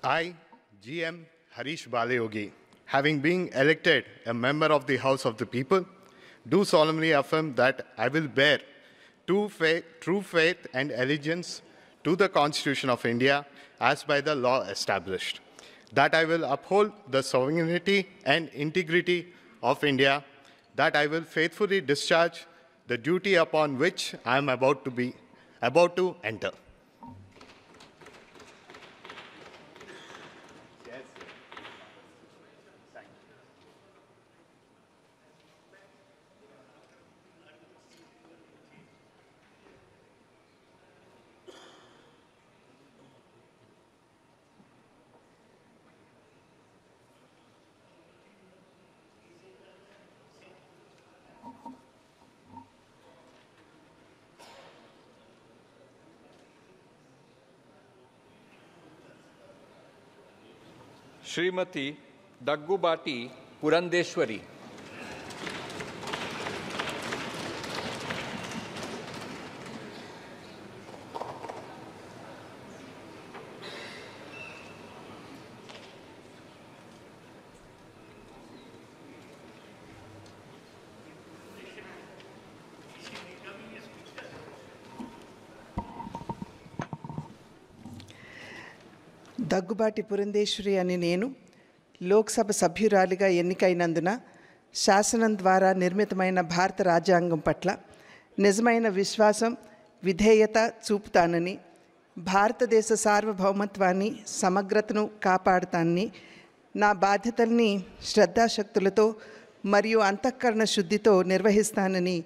I, G.M. Harish Balayogi, having been elected a member of the House of the People, do solemnly affirm that I will bear true faith and allegiance to the Constitution of India as by the law established, that I will uphold the sovereignty and integrity of India, that I will faithfully discharge the duty upon which I am about to enter. Shrimati दग्गुबाटी Purandeswari. Daggubati Purandeswari అని నేను లోక్సభ సభ్యురాలిగా ఎన్నికైనందున శాసనం ద్వారా నిర్మితమైన భారత రాజ్యాంగం పట్ల నిజమైన విశ్వాసం, విధేయత చూపుతానని, భారతదేశ సార్వభౌమత్వాన్ని, సమగ్రతను కాపాడుతానని, నా బాధ్యతల్ని శ్రద్ధాశక్తులతో మరియు అంతఃకరణ శుద్ధితో నిర్వహిస్తానని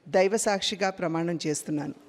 దైవసాక్షిగా ప్రమాణం చేస్తున్నాను.